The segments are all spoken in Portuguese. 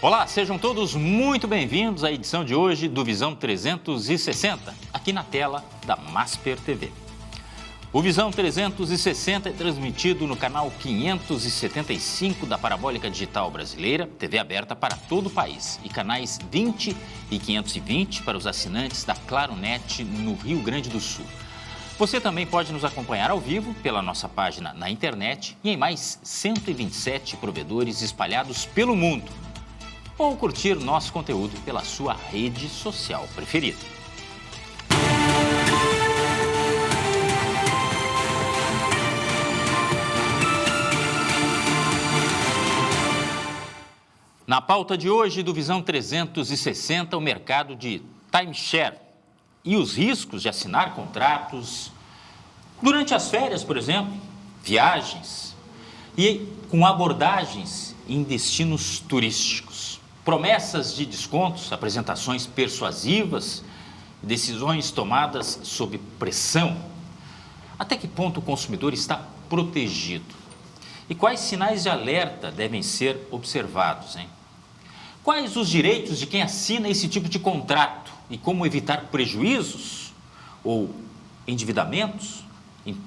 Olá, sejam todos muito bem-vindos à edição de hoje do Visão 360, aqui na tela da Masper TV. O Visão 360 é transmitido no canal 575 da Parabólica Digital Brasileira, TV aberta para todo o país, e canais 20 e 520 para os assinantes da Claronet no Rio Grande do Sul. Você também pode nos acompanhar ao vivo pela nossa página na internet e em mais 127 provedores espalhados pelo mundo, ou curtir nosso conteúdo pela sua rede social preferida. Na pauta de hoje do Visão 360, o mercado de timeshare e os riscos de assinar contratos durante as férias, por exemplo, viagens e com abordagens em destinos turísticos. Promessas de descontos, apresentações persuasivas, decisões tomadas sob pressão. Até que ponto o consumidor está protegido? E quais sinais de alerta devem ser observados, hein? Quais os direitos de quem assina esse tipo de contrato e como evitar prejuízos ou endividamentos em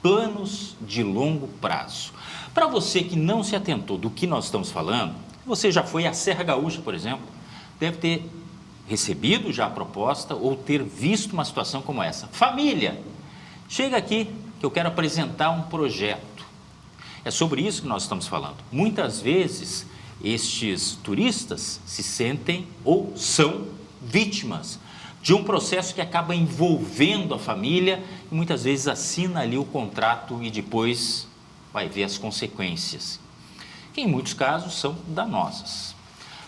planos de longo prazo? Para você que não se atentou do que nós estamos falando, você já foi à Serra Gaúcha, por exemplo, deve ter recebido já a proposta ou ter visto uma situação como essa. Família, chega aqui que eu quero apresentar um projeto. É sobre isso que nós estamos falando. Muitas vezes, estes turistas se sentem ou são vítimas de um processo que acaba envolvendo a família e muitas vezes assina ali o contrato e depois vai ver as consequências, que em muitos casos são danosas.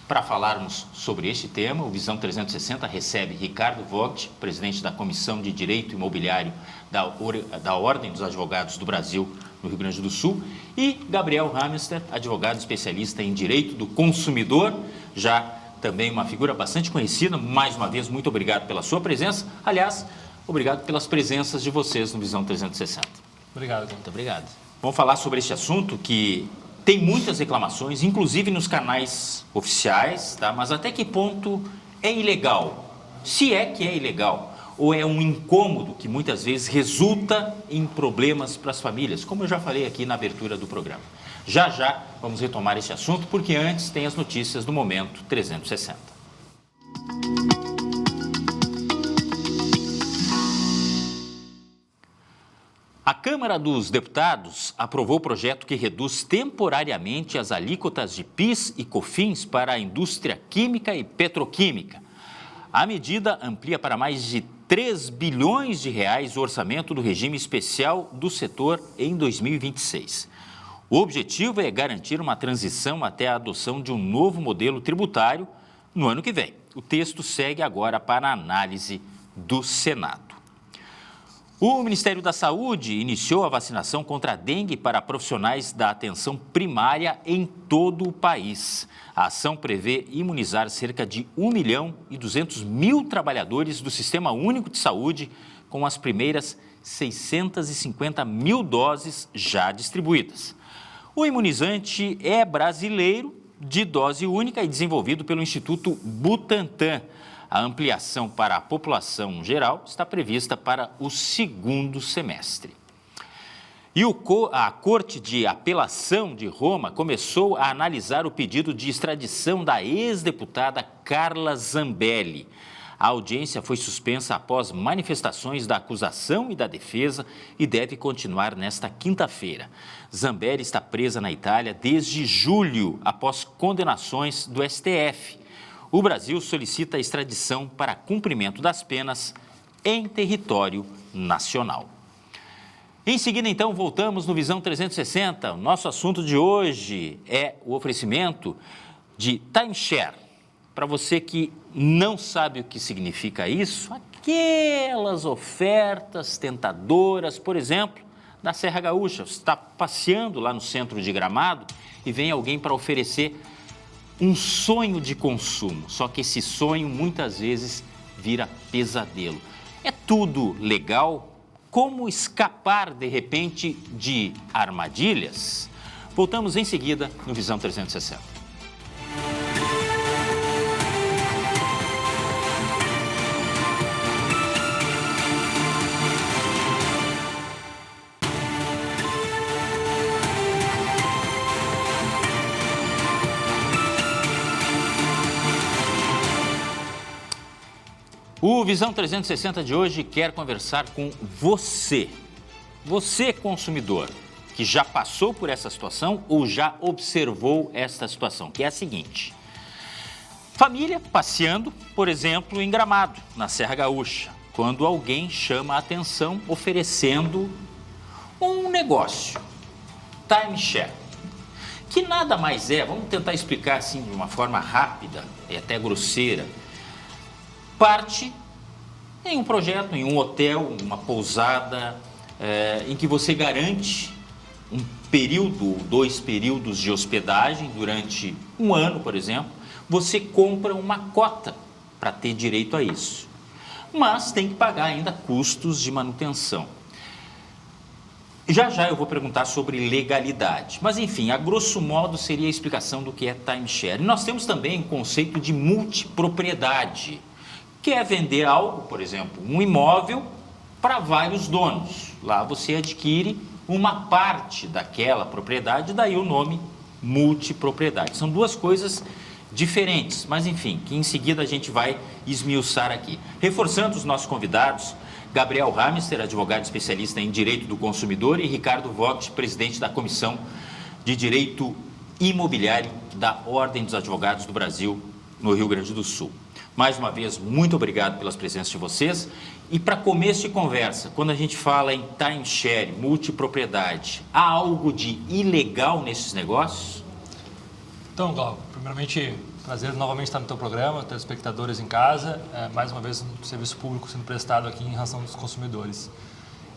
Para falarmos sobre este tema, o Visão 360 recebe Ricardo Vogt, presidente da Comissão de Direito Imobiliário da Ordem dos Advogados do Brasil, no Rio Grande do Sul, e Gabriel Hamester, advogado especialista em Direito do Consumidor, já também uma figura bastante conhecida. Mais uma vez, muito obrigado pela sua presença. Aliás, obrigado pelas presenças de vocês no Visão 360. Obrigado. Muito obrigado. Vamos falar sobre este assunto que tem muitas reclamações, inclusive nos canais oficiais, tá? Mas até que ponto é ilegal? Se é que é ilegal, ou é um incômodo que muitas vezes resulta em problemas para as famílias, como eu já falei aqui na abertura do programa. Já já vamos retomar esse assunto, porque antes tem as notícias do Momento 360. A Câmara dos Deputados aprovou o projeto que reduz temporariamente as alíquotas de PIS e COFINS para a indústria química e petroquímica. A medida amplia para mais de 3 bilhões de reais o orçamento do regime especial do setor em 2026. O objetivo é garantir uma transição até a adoção de um novo modelo tributário no ano que vem. O texto segue agora para a análise do Senado. O Ministério da Saúde iniciou a vacinação contra a dengue para profissionais da atenção primária em todo o país. A ação prevê imunizar cerca de 1.200.000 trabalhadores do Sistema Único de Saúde, com as primeiras 650.000 doses já distribuídas. O imunizante é brasileiro, de dose única e desenvolvido pelo Instituto Butantan. A ampliação para a população geral está prevista para o segundo semestre. E a Corte de Apelação de Roma começou a analisar o pedido de extradição da ex-deputada Carla Zambelli. A audiência foi suspensa após manifestações da acusação e da defesa e deve continuar nesta quinta-feira. Zambelli está presa na Itália desde julho, após condenações do STF. O Brasil solicita a extradição para cumprimento das penas em território nacional. Em seguida, então, voltamos no Visão 360. O nosso assunto de hoje é o oferecimento de timeshare. Para você que não sabe o que significa isso, aquelas ofertas tentadoras, por exemplo, da Serra Gaúcha. Você está passeando lá no centro de Gramado e vem alguém para oferecer um sonho de consumo, só que esse sonho muitas vezes vira pesadelo. É tudo legal? Como escapar, de repente, de armadilhas? Voltamos em seguida no Visão 360. O Visão 360 de hoje quer conversar com você, consumidor, que já passou por essa situação ou já observou esta situação, que é a seguinte. Família passeando, por exemplo, em Gramado, na Serra Gaúcha, quando alguém chama a atenção oferecendo um negócio, timeshare, que nada mais é, vamos tentar explicar assim de uma forma rápida e até grosseira, parte em um projeto, em um hotel, uma pousada, em que você garante um período, 2 períodos de hospedagem durante um ano, por exemplo, você compra uma cota para ter direito a isso. Mas tem que pagar ainda custos de manutenção. Já eu vou perguntar sobre legalidade, mas enfim, a grosso modo seria a explicação do que é timeshare. E nós temos também o conceito de multipropriedade, que é vender algo, por exemplo, um imóvel para vários donos. Lá você adquire uma parte daquela propriedade, daí o nome multipropriedade. São 2 coisas diferentes, mas enfim, que em seguida a gente vai esmiuçar aqui. Reforçando os nossos convidados, Gabriel Hamster, advogado especialista em Direito do Consumidor, e Ricardo Vogt, presidente da Comissão de Direito Imobiliário da Ordem dos Advogados do Brasil, no Rio Grande do Sul. Mais uma vez, muito obrigado pelas presenças de vocês. E para começo de conversa, quando a gente fala em timeshare, multipropriedade, há algo de ilegal nesses negócios? Então, Glauco, primeiramente, prazer novamente estar no teu programa, telespectadores em casa, mais uma vez um serviço público sendo prestado aqui em relação dos consumidores.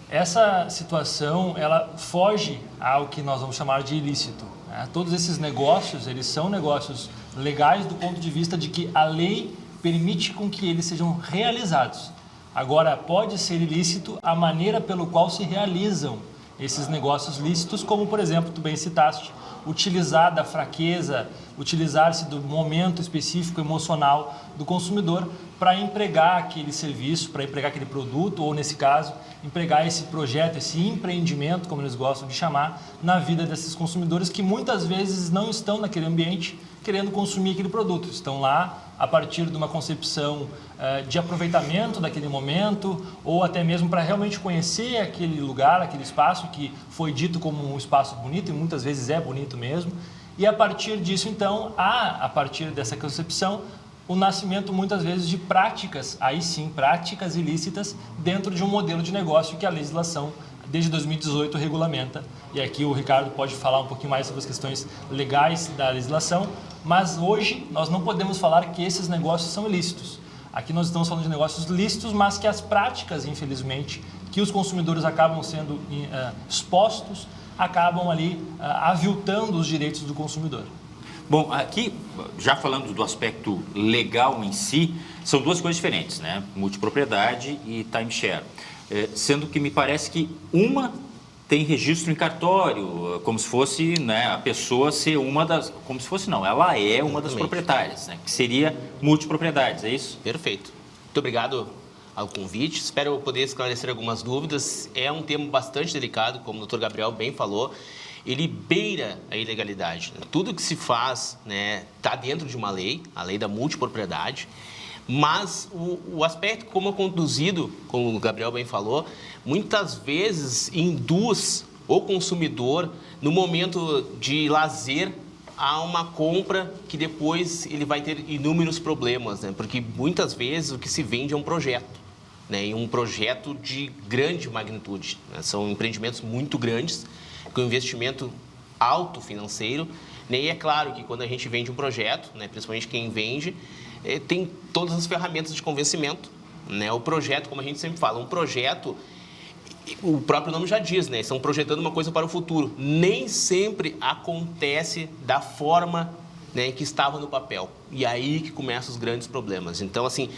Essa situação, ela foge ao que nós vamos chamar de ilícito, né? Todos esses negócios, eles são negócios legais do ponto de vista de que a lei permite com que eles sejam realizados. Agora, pode ser ilícito a maneira pelo qual se realizam esses negócios lícitos, como, por exemplo, tu bem citaste, utilizar da fraqueza, utilizar-se do momento específico emocional do consumidor para empregar aquele serviço, para empregar aquele produto, ou nesse caso, empregar esse projeto, esse empreendimento, como eles gostam de chamar, na vida desses consumidores que muitas vezes não estão naquele ambiente querendo consumir aquele produto, estão lá a partir de uma concepção de aproveitamento daquele momento, ou até mesmo para realmente conhecer aquele lugar, aquele espaço que foi dito como um espaço bonito, e muitas vezes é bonito mesmo, e a partir disso, então, a partir dessa concepção, o nascimento muitas vezes de práticas, aí sim, práticas ilícitas dentro de um modelo de negócio que a legislação desde 2018 regulamenta. E aqui o Ricardo pode falar um pouquinho mais sobre as questões legais da legislação, mas hoje nós não podemos falar que esses negócios são ilícitos. Aqui nós estamos falando de negócios lícitos, mas que as práticas, infelizmente, que os consumidores acabam sendo expostos, acabam ali aviltando os direitos do consumidor. Bom, aqui, já falando do aspecto legal em si, são 2 coisas diferentes, né? Multipropriedade e timeshare. Sendo que me parece que uma tem registro em cartório, como se fosse, né, a pessoa ser uma das... Como se fosse, não, ela é uma das proprietárias, né? Que seria multipropriedades, é isso? Perfeito. Muito obrigado ao convite. Espero poder esclarecer algumas dúvidas. É um tema bastante delicado, como o Dr. Gabriel bem falou. Ele beira a ilegalidade. Tudo que se faz, né, está dentro de uma lei, a lei da multipropriedade, mas o aspecto como é conduzido, como o Gabriel bem falou, muitas vezes induz o consumidor, no momento de lazer, a uma compra que depois ele vai ter inúmeros problemas, né? Porque muitas vezes o que se vende é um projeto, né? E um projeto de grande magnitude, né? São empreendimentos muito grandes, com investimento alto financeiro, né? E é claro que quando a gente vende um projeto, né, principalmente quem vende, tem todas as ferramentas de convencimento, né? O projeto, como a gente sempre fala, um projeto, o próprio nome já diz, né? Estão projetando uma coisa para o futuro. Nem sempre acontece da forma, né, que estava no papel. E aí que começam os grandes problemas. Então, assim,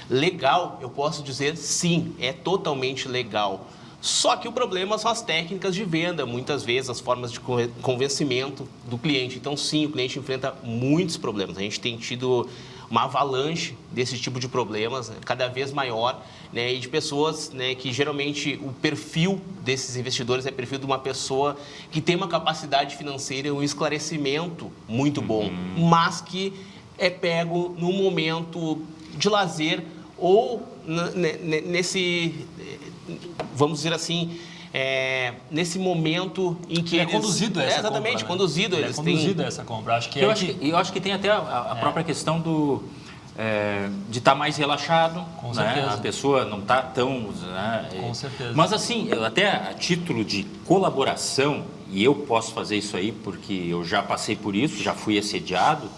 legal, eu posso dizer sim, é totalmente legal. Só que o problema são as técnicas de venda, muitas vezes as formas de convencimento do cliente. Então, sim, o cliente enfrenta muitos problemas. A gente tem tido uma avalanche desse tipo de problemas, né, cada vez maior, né, e de pessoas, né, que geralmente o perfil desses investidores é perfil de uma pessoa que tem uma capacidade financeira e um esclarecimento muito bom, mas que é pego num momento de lazer ou nesse, vamos dizer assim, nesse momento em que ele é conduzido a essa compra. Exatamente, Né? conduzido. Ele é conduzido a essa compra. Acho que eu acho que tem até a própria questão de estar mais relaxado, Com né? certeza. A pessoa não está tão... Né? Com certeza. Mas assim, até a título de colaboração, e eu posso fazer isso aí porque eu já passei por isso, já fui assediado,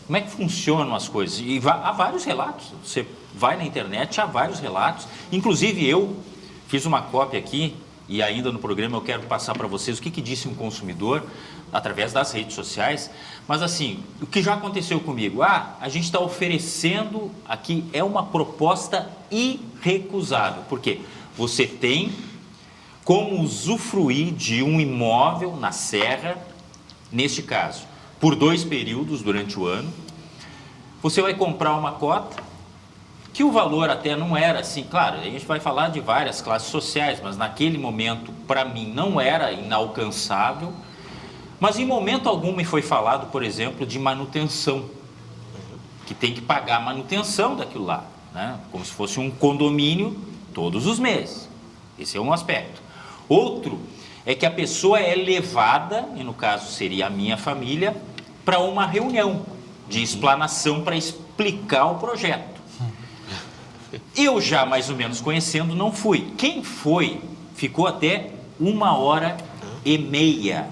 como é que funcionam as coisas? E há vários relatos, você vai na internet, há vários relatos, inclusive eu fiz uma cópia aqui, e ainda no programa eu quero passar para vocês o que disse um consumidor através das redes sociais, mas assim, o que já aconteceu comigo? A gente está oferecendo aqui, é uma proposta irrecusável, porque você tem como usufruir de um imóvel na Serra, neste caso, por 2 períodos durante o ano, você vai comprar uma cota, que o valor até não era assim, claro, a gente vai falar de várias classes sociais, mas naquele momento, para mim, não era inalcançável, mas em momento algum me foi falado, por exemplo, de manutenção, que tem que pagar a manutenção daquilo lá, né? Como se fosse um condomínio todos os meses. Esse é um aspecto. Outro é que a pessoa é levada, e no caso seria a minha família, para uma reunião de explanação para explicar o projeto. Eu já mais ou menos conhecendo não fui. Quem foi ficou até 1h30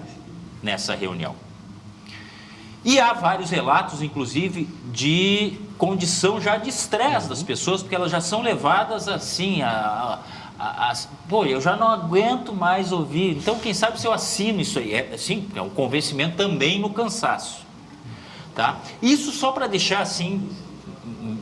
nessa reunião. E há vários relatos, inclusive, de condição já de estresse das pessoas, porque elas já são levadas assim pô, eu já não aguento mais ouvir. Então, quem sabe se eu assino isso aí? É um convencimento também no cansaço. Tá? Isso só para deixar assim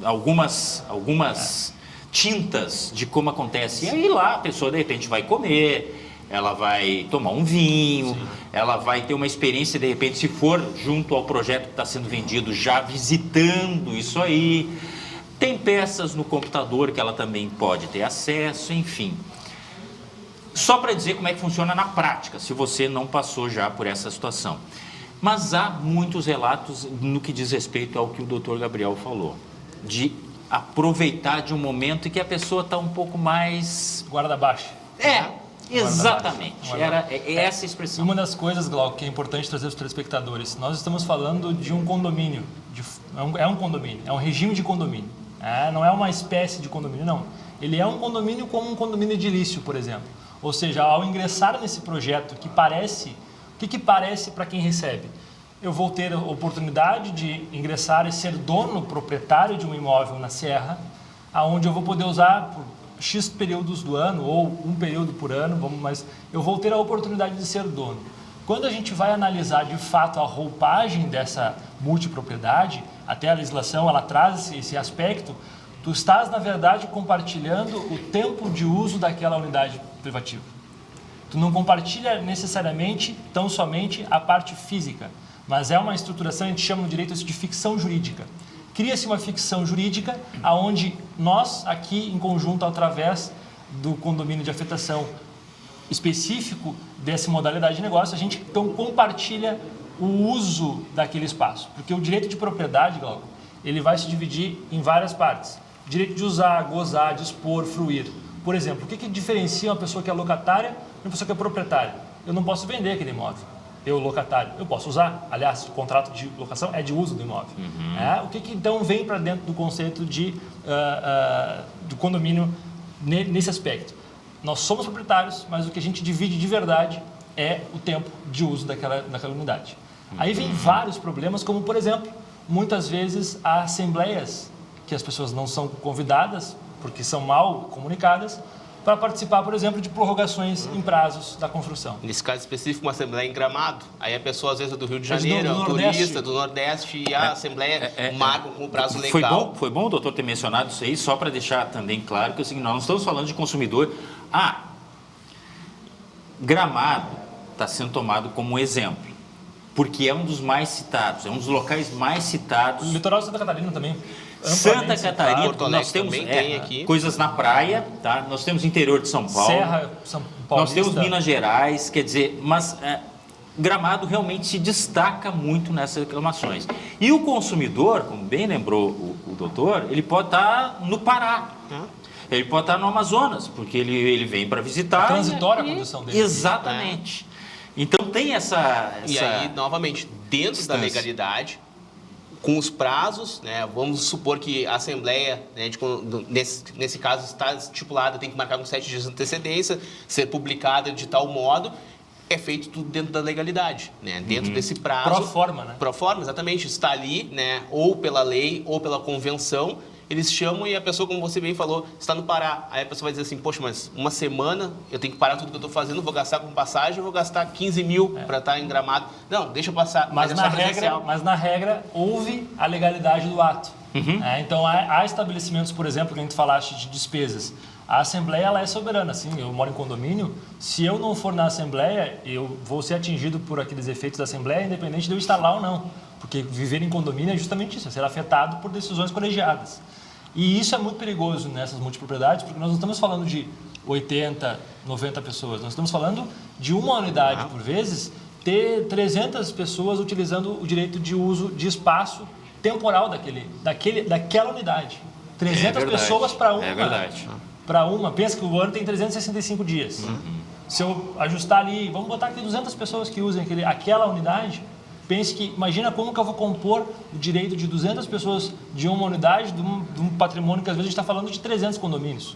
algumas tintas de como acontece. E aí lá a pessoa de repente vai comer, ela vai tomar um vinho, ela vai ter uma experiência de repente, se for junto ao projeto que está sendo vendido, já visitando isso aí. Tem peças no computador que ela também pode ter acesso, enfim. Só para dizer como é que funciona na prática, se você não passou já por essa situação. Mas há muitos relatos no que diz respeito ao que o Dr. Gabriel falou, de aproveitar de um momento em que a pessoa está um pouco mais... Guarda baixa. Exatamente. Era essa a E expressão. uma das coisas, Glauco, que é importante trazer para os telespectadores, nós estamos falando de um condomínio, é um condomínio, é um regime de condomínio. Não é uma espécie de condomínio, não. Ele é um condomínio como um condomínio edilício, por exemplo. Ou seja, ao ingressar nesse projeto que parece... O que parece para quem recebe? Eu vou ter a oportunidade de ingressar e ser dono, proprietário de um imóvel na Serra, aonde eu vou poder usar por X períodos do ano, ou um período por ano, mas eu vou ter a oportunidade de ser dono. Quando a gente vai analisar de fato a roupagem dessa multipropriedade, até a legislação ela traz esse aspecto, tu estás, na verdade, compartilhando o tempo de uso daquela unidade privativa. Tu não compartilha necessariamente, tão somente, a parte física, mas é uma estruturação, a gente chama no direito isso de ficção jurídica. Cria-se uma ficção jurídica onde nós, aqui em conjunto, através do condomínio de afetação específico dessa modalidade de negócio, a gente então compartilha o uso daquele espaço. Porque o direito de propriedade, Glauco, ele vai se dividir em várias partes. Direito de usar, gozar, dispor, fruir. Por exemplo, o que diferencia uma pessoa que é locatária de uma pessoa que é proprietária? Eu não posso vender aquele imóvel. Eu, locatário, eu posso usar. Aliás, o contrato de locação é de uso do imóvel. O que então vem para dentro do conceito do condomínio nesse aspecto? Nós somos proprietários, mas o que a gente divide de verdade é o tempo de uso daquela unidade. Aí vem vários problemas, como, por exemplo, muitas vezes há assembleias que as pessoas não são convidadas, porque são mal comunicadas, para participar, por exemplo, de prorrogações em prazos da construção. Nesse caso específico, uma assembleia em Gramado. Aí a pessoa, às vezes, é do Rio de É Janeiro, do um Nordeste. turista do Nordeste, e a assembleia marca com o prazo legal. Foi bom o doutor ter mencionado isso aí, só para deixar também claro que é o seguinte, nós não estamos falando de consumidor. Gramado está sendo tomado como um exemplo, porque é um dos mais citados, é um dos locais mais citados. O litoral de Santa Catarina também. Santa Catarina, Porto Alegre nós temos também tem aqui. coisas na praia, tá? Nós temos interior de São Paulo, Serra, São Paulo. nós temos Minas Gerais, quer dizer, mas Gramado realmente se destaca muito nessas reclamações. E o consumidor, como bem lembrou o doutor, ele pode estar no Pará. Ele pode estar no Amazonas, porque ele vem para visitar. É transitória a condição dele. Exatamente. Então tem essa... E aí, novamente, dentro da legalidade, com os prazos, né, vamos supor que a Assembleia, né, nesse caso, está estipulada, tem que marcar com 7 dias de antecedência, ser publicada de tal modo, é feito tudo dentro da legalidade, né, dentro desse prazo. Pro forma, né? Pro forma, exatamente, está ali, né, ou pela lei ou pela convenção, eles chamam e a pessoa, como você bem falou, está no Pará. Aí a pessoa vai dizer assim, poxa, mas uma semana eu tenho que parar tudo que eu estou fazendo, vou gastar com passagem, vou gastar 15 mil para estar em Gramado. Não, deixa eu passar. Mas, é só na regra, houve a legalidade do ato. Então, há estabelecimentos, por exemplo, que a gente falaste de despesas. A Assembleia, ela é soberana. Assim, eu moro em condomínio, se eu não for na Assembleia, eu vou ser atingido por aqueles efeitos da Assembleia, independente de eu estar lá ou não. Porque viver em condomínio é justamente isso, é ser afetado por decisões colegiadas. E isso é muito perigoso nessas multipropriedades, porque nós não estamos falando de 80, 90 pessoas, nós estamos falando de uma unidade, por vezes, ter 300 pessoas utilizando o direito de uso de espaço temporal daquela unidade. 300 pessoas para uma. É verdade. Para uma, pensa que o ano tem 365 dias. Se eu ajustar ali, vamos botar aqui 200 pessoas que usem aquela unidade, pense que, imagina como que eu vou compor o direito de 200 pessoas de uma unidade, de um patrimônio que às vezes a gente está falando de 300 condomínios,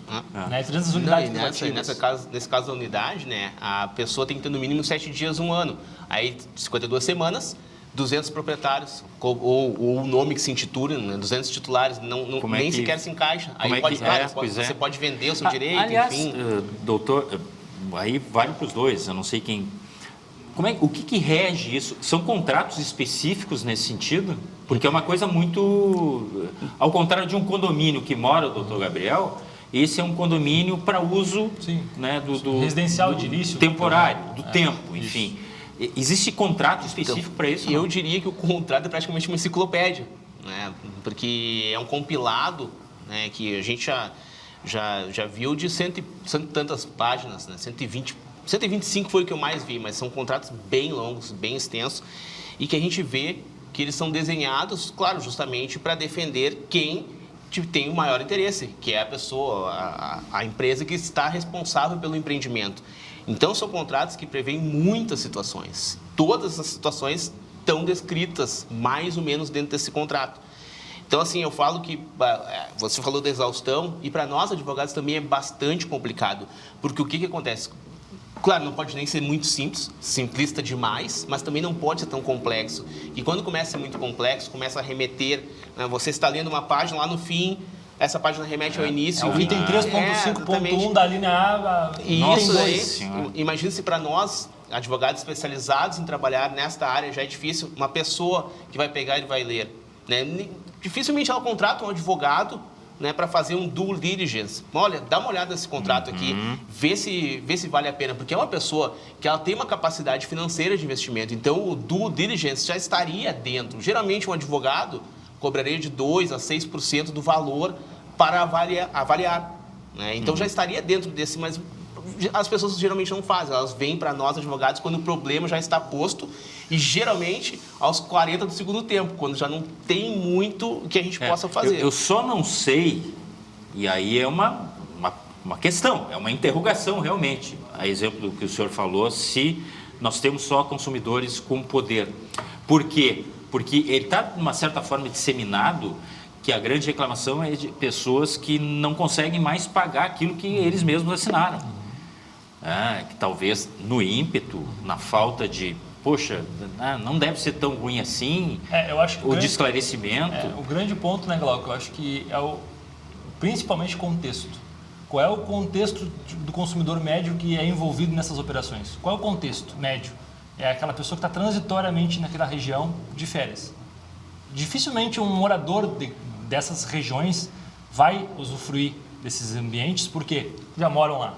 né? 300 unidades privativas. Nesse caso da unidade, né, a pessoa tem que ter no mínimo 7 dias, 1 ano. Aí, 52 semanas, 200 proprietários, ou o nome que se intitula, né, 200 titulares, nem sequer se encaixa. Aí você pode vender o seu direito, aliás, enfim. Doutor, aí vale para os dois, eu não sei quem... O que rege isso? São contratos específicos nesse sentido? Porque é uma coisa muito... Ao contrário de um condomínio que mora o doutor Gabriel, esse é um condomínio para uso, né, do residencial de início. Temporário, do tempo, enfim. Existe contrato específico para isso? Eu diria que o contrato é praticamente uma enciclopédia, né? Porque é um compilado, né, que a gente já viu de cento e tantas páginas, né? 125 foi o que eu mais vi, mas são contratos bem longos, bem extensos, e que a gente vê que eles são desenhados, claro, justamente para defender quem tem o maior interesse, que é a pessoa, a empresa que está responsável pelo empreendimento. Então, são contratos que prevêem muitas situações. Todas essas situações estão descritas mais ou menos dentro desse contrato. Então, assim, eu falo que você falou da exaustão, e para nós, advogados, também é bastante complicado, porque o que acontece? Claro, não pode nem ser muito simples, simplista demais, mas também não pode ser tão complexo. E quando começa a ser muito complexo, começa a remeter, né, você está lendo uma página, lá no fim, essa página remete ao início. O item 3.5.1 da linha A. Isso, imagina se para nós, advogados especializados em trabalhar nesta área, já é difícil, uma pessoa que vai pegar e vai ler, né? Dificilmente ela contrata um advogado, né, para fazer um due diligence. Olha, dá uma olhada nesse contrato aqui, vê se vale a pena, porque é uma pessoa que ela tem uma capacidade financeira de investimento, então o due diligence já estaria dentro. Geralmente um advogado cobraria de 2% a 6% do valor para avaliar, né? Então já estaria dentro desse, mas as pessoas geralmente não fazem, elas vêm para nós advogados quando o problema já está posto, e geralmente aos 40 do segundo tempo, quando já não tem muito que a gente possa fazer. Eu só não sei, e aí é uma questão, é uma interrogação realmente, a exemplo do que o senhor falou, se nós temos só consumidores com poder. Por quê? Porque ele está, de uma certa forma, disseminado que a grande reclamação é de pessoas que não conseguem mais pagar aquilo que eles mesmos assinaram. Que talvez no ímpeto, na falta de, poxa, não deve ser tão ruim assim, eu acho que de esclarecimento. O grande ponto, né, Glauco, eu acho que é principalmente contexto. Qual é o contexto do consumidor médio que é envolvido nessas operações? Qual é o contexto médio? É aquela pessoa que está transitoriamente naquela região de férias. Dificilmente um morador dessas regiões vai usufruir desses ambientes porque já moram lá.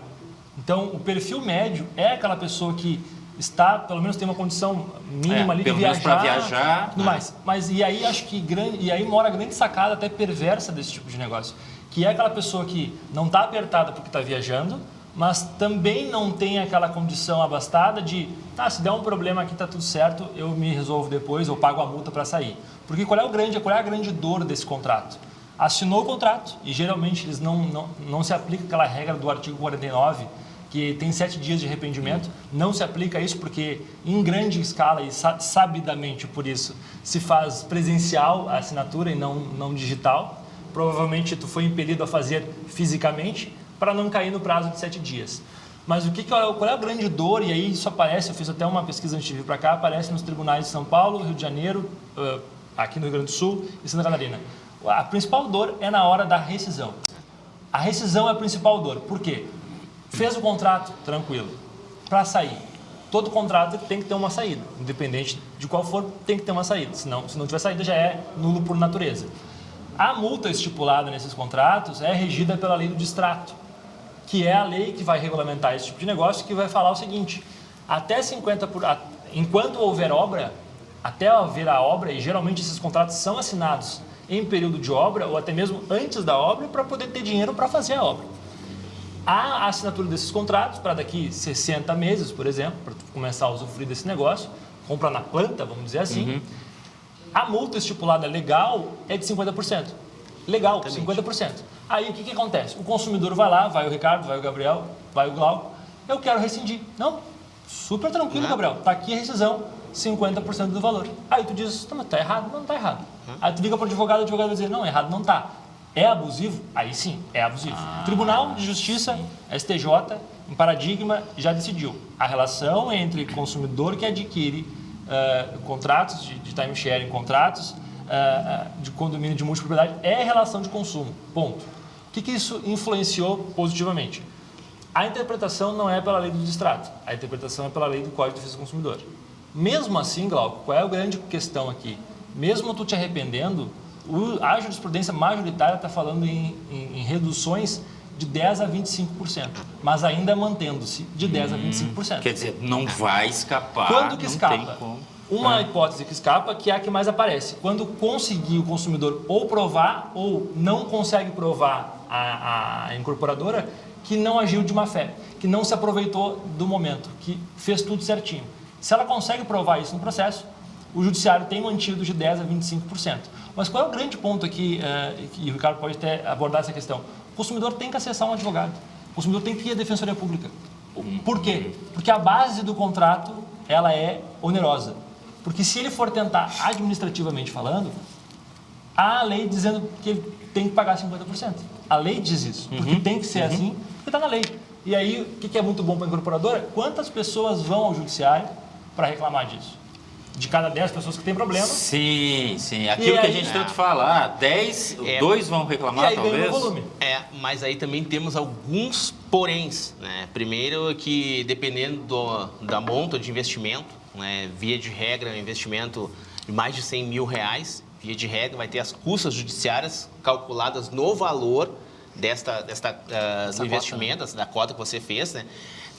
Então, o perfil médio é aquela pessoa que está, pelo menos tem uma condição mínima ali de viajar, tudo mais. Mas e aí acho que aí mora a grande sacada até perversa desse tipo de negócio, que é aquela pessoa que não está apertada porque está viajando, mas também não tem aquela condição abastada de, se der um problema aqui está tudo certo, eu me resolvo depois, eu pago a multa para sair. Porque qual é a grande dor desse contrato? assinou o contrato e geralmente eles não se aplica aquela regra do artigo 49, que tem 7 dias de arrependimento. Não se aplica isso porque em grande escala e sabidamente por isso se faz presencial a assinatura e não digital. Provavelmente tu foi impelido a fazer fisicamente para não cair no prazo de 7 dies. Mas qual é a grande dor? E aí isso aparece, eu fiz até uma pesquisa antes de vir para cá, aparece nos tribunais de São Paulo, Rio de Janeiro, aqui no Rio Grande do Sul e Santa Catarina. A principal dor é na hora da rescisão. A rescisão é a principal dor. Por quê? Fez o contrato, tranquilo. Para sair, todo contrato tem que ter uma saída. Independente de qual for, tem que ter uma saída. Senão, se não tiver saída, já é nulo por natureza. A multa estipulada nesses contratos é regida pela lei do distrato, que é a lei que vai regulamentar esse tipo de negócio, que vai falar o seguinte: até 50%, enquanto houver obra, até haver a obra, e geralmente esses contratos são assinados em período de obra, ou até mesmo antes da obra, para poder ter dinheiro para fazer a obra. A assinatura desses contratos, para daqui 60 meses, por exemplo, para começar a usufruir desse negócio, compra na planta, vamos dizer assim, a multa estipulada legal é de 50%. Legal, 50%. Aí o que acontece? O consumidor vai lá, vai o Ricardo, vai o Gabriel, vai o Glauco, eu quero rescindir. Não, super tranquilo, Gabriel, está aqui a rescisão, 50% do valor. Aí tu diz, mas está errado? Não está errado. Aí tu liga para o advogado vai dizer, não, errado não está. É abusivo? Aí sim, é abusivo. Tribunal de Justiça, STJ, em paradigma, já decidiu. A relação entre consumidor que adquire contratos de timesharing, contratos de condomínio de multipropriedade, é relação de consumo. Ponto. O que isso influenciou positivamente? A interpretação não é pela lei do distrato, a interpretação é pela lei do Código de Defesa do Consumidor. Mesmo assim, Glauco, qual é a grande questão aqui? Mesmo tu te arrependendo, a jurisprudência majoritária está falando em reduções de 10% a 25%, mas ainda mantendo-se de 10% a 25%. Quer dizer, não vai escapar. Quando que escapa? Tem como. Uma hipótese que escapa, que é a que mais aparece. Quando conseguir o consumidor ou provar ou não consegue provar a incorporadora que não agiu de má fé, que não se aproveitou do momento, que fez tudo certinho. Se ela consegue provar isso no processo, o judiciário tem mantido de 10% a 25%. Mas qual é o grande ponto aqui, e o Ricardo pode até abordar essa questão? O consumidor tem que acessar um advogado. O consumidor tem que ir à Defensoria Pública. Por quê? Porque a base do contrato ela é onerosa. Porque se ele for tentar administrativamente falando, há a lei dizendo que ele tem que pagar 50%. A lei diz isso, porque tem que ser assim, porque está na lei. E aí, o que é muito bom para a incorporadora? Quantas pessoas vão ao judiciário para reclamar disso? De cada 10 pessoas que tem problema. Sim. Aquilo que a gente tanto fala, 10, 2 vão reclamar, e aí talvez. Ganha o volume. Mas aí também temos alguns poréns, né? Primeiro que dependendo da monta de investimento, né? Via de regra, um investimento de mais de R$100 mil, via de regra vai ter as custas judiciárias calculadas no valor do investimento, da cota que você fez, né?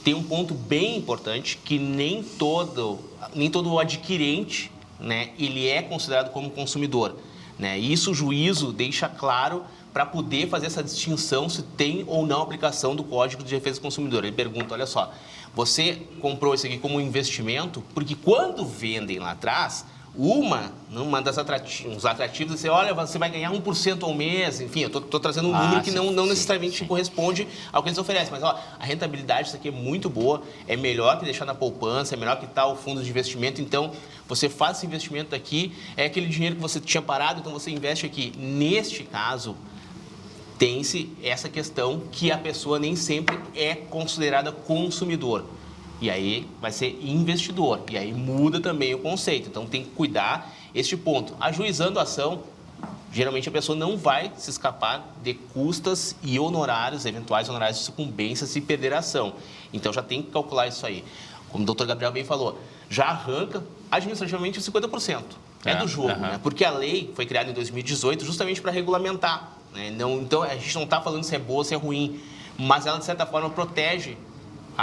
Tem um ponto bem importante que nem todo o adquirente, né, ele é considerado como consumidor, né? Isso o juízo deixa claro para poder fazer essa distinção se tem ou não aplicação do Código de Defesa do Consumidor. Ele pergunta, olha só, você comprou isso aqui como um investimento, porque quando vendem lá atrás, uns atrativos, você olha, você vai ganhar 1% ao mês, enfim, eu estou trazendo um número que não necessariamente corresponde ao que eles oferecem, mas ó, a rentabilidade disso aqui é muito boa, é melhor que deixar na poupança, é melhor que estar o fundo de investimento, então você faz esse investimento aqui, é aquele dinheiro que você tinha parado, então você investe aqui. Neste caso, tem-se essa questão que a pessoa nem sempre é considerada consumidor. E aí vai ser investidor. E aí muda também o conceito. Então tem que cuidar este ponto. Ajuizando a ação, geralmente a pessoa não vai se escapar de custas e honorários, eventuais honorários de sucumbência se perder a ação. Então já tem que calcular isso aí. Como o doutor Gabriel bem falou, já arranca administrativamente 50%. É do jogo, né? Porque a lei foi criada em 2018 justamente para regulamentar. Né? Então a gente não está falando se é boa ou se é ruim, mas ela de certa forma protege